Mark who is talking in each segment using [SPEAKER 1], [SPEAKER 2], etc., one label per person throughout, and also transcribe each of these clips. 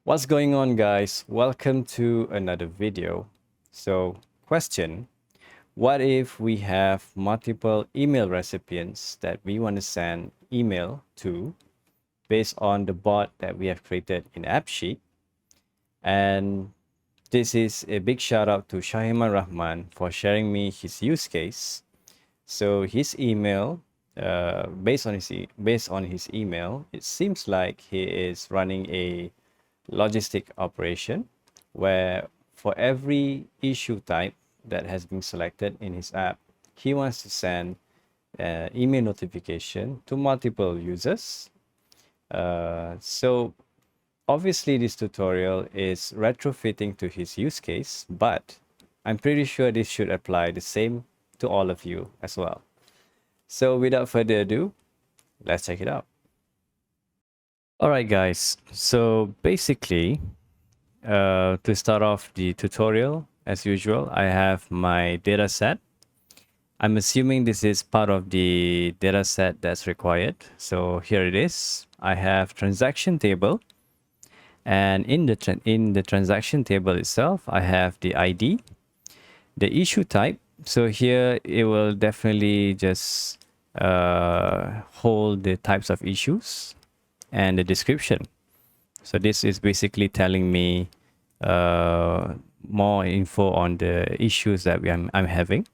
[SPEAKER 1] What's going on, guys? Welcome to another video. Question: what if we have multiple email recipients that we want to send email to based on the bot that we have created in Appsheet? And this is a big shout out to Shahiman Rahman for sharing me his use case. So his email, based on his email, it seems like he is running a logistic operation where for every issue type that has been selected in his app, he wants to send email notification to multiple users. So obviously this tutorial is retrofitting to his use case, but I'm pretty sure this should apply the same to all of you as well. So without further ado, let's check it out. All right, guys. So basically, to start off the tutorial, as usual, I have my data set. I'm assuming this is part of the data set that's required. So here it is. I have transaction table. And in the transaction table itself, I have the ID, the issue type. So here it will definitely just hold the types of issues and the description. So this is basically telling me more info on the issues that I'm having.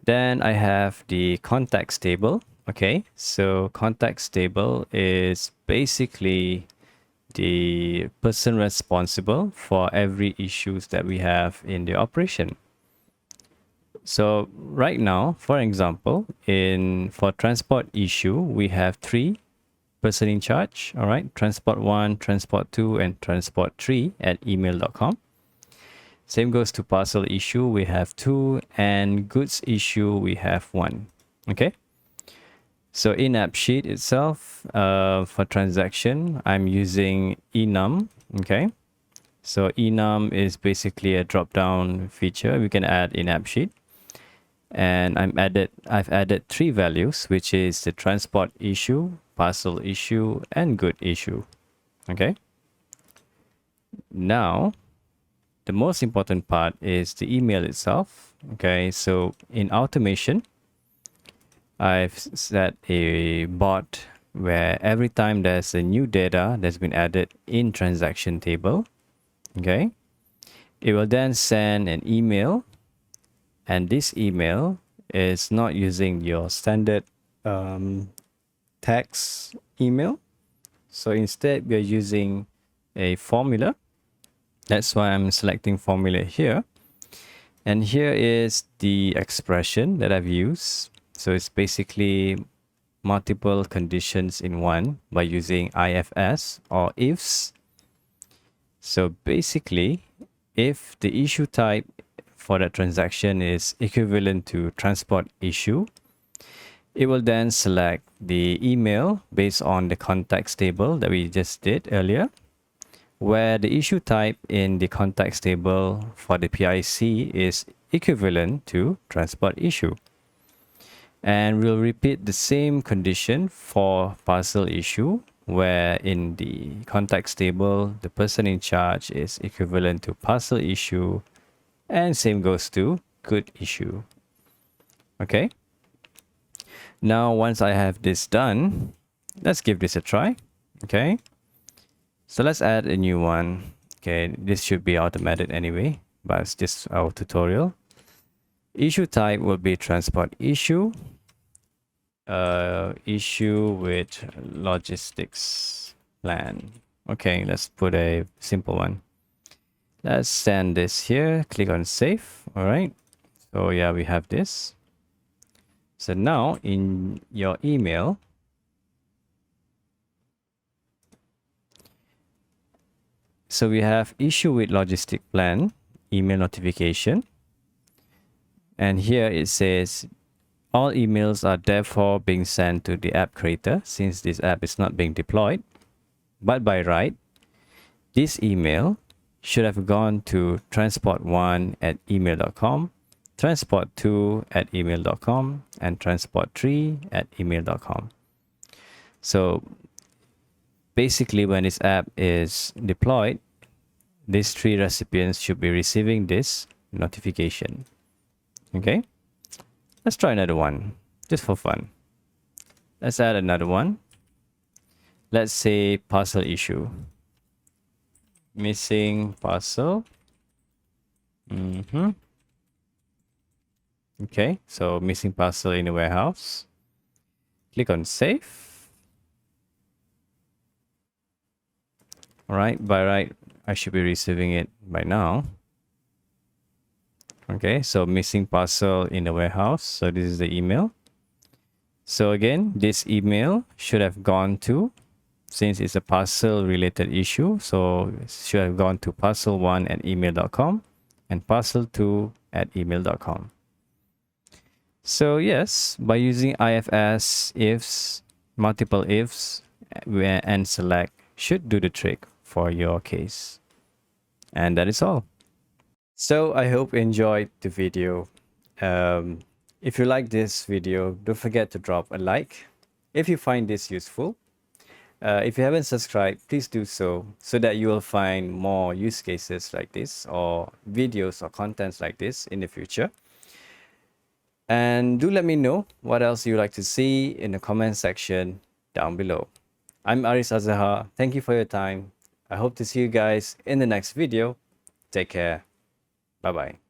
[SPEAKER 1] Then I have the context table. Okay, so context table is basically the person responsible for every issues that we have in the operation. So right now, for example, for transport issue, we have 3 person in charge. All right, transport 1, transport 2, and transport 3 at email.com. Same goes to parcel issue, we have 2, and goods issue, we have 1. Okay, so in Appsheet itself, for transaction, I'm using enum. Okay, so enum is basically a drop-down feature we can add in Appsheet. And I've added 3 values, which is the transport issue, parcel issue, and good issue. Okay. Now, the most important part is the email itself. Okay, so in automation, I've set a bot where every time there's a new data that's been added in transaction table, okay, it will then send an email. And this email is not using your standard text email. So instead, we are using a formula. That's why I'm selecting formula here. And here is the expression that I've used. So it's basically multiple conditions in one by using IFS or ifs. So basically, if the issue type for that transaction is equivalent to transport issue, it will then select the email based on the context table that we just did earlier, where the issue type in the context table for the PIC is equivalent to transport issue. And we'll repeat the same condition for parcel issue, where in the context table, the person in charge is equivalent to parcel issue, and same goes to good issue. Okay. Now, once I have this done, let's give this a try. Okay. So let's add a new one. Okay, this should be automated anyway, but it's just our tutorial. Issue type will be transport issue. Issue with logistics plan. Okay, let's put a simple one. Let's send this here, click on save. All right, so yeah, we have this. So now in your email, so we have issue with logistic plan, email notification. And here it says all emails are therefore being sent to the app creator since this app is not being deployed. But by right, this email should have gone to transport1 at email.com, transport2 at email.com, and transport3 at email.com. So basically when this app is deployed, these 3 recipients should be receiving this notification. Okay, let's try another one just for fun. Let's add another one. Let's say parcel issue, missing parcel. Okay, so missing parcel in the warehouse. Click on save. All right, by right, I should be receiving it by now. Okay, so missing parcel in the warehouse. So this is the email. So again, this email should have gone to, since it's a parcel related issue, so it should have gone to parcel1@email.com and parcel2@email.com. So yes, by using IFS, ifs, multiple ifs, and select should do the trick for your case. And that is all. So I hope you enjoyed the video. If you like this video, don't forget to drop a like. If you find this useful, if you haven't subscribed, please do so that you will find more use cases like this or videos or contents like this in the future. And do let me know what else you'd like to see in the comment section down below. I'm Aris Azahar. Thank you for your time. I hope to see you guys in the next video. Take care. Bye-bye.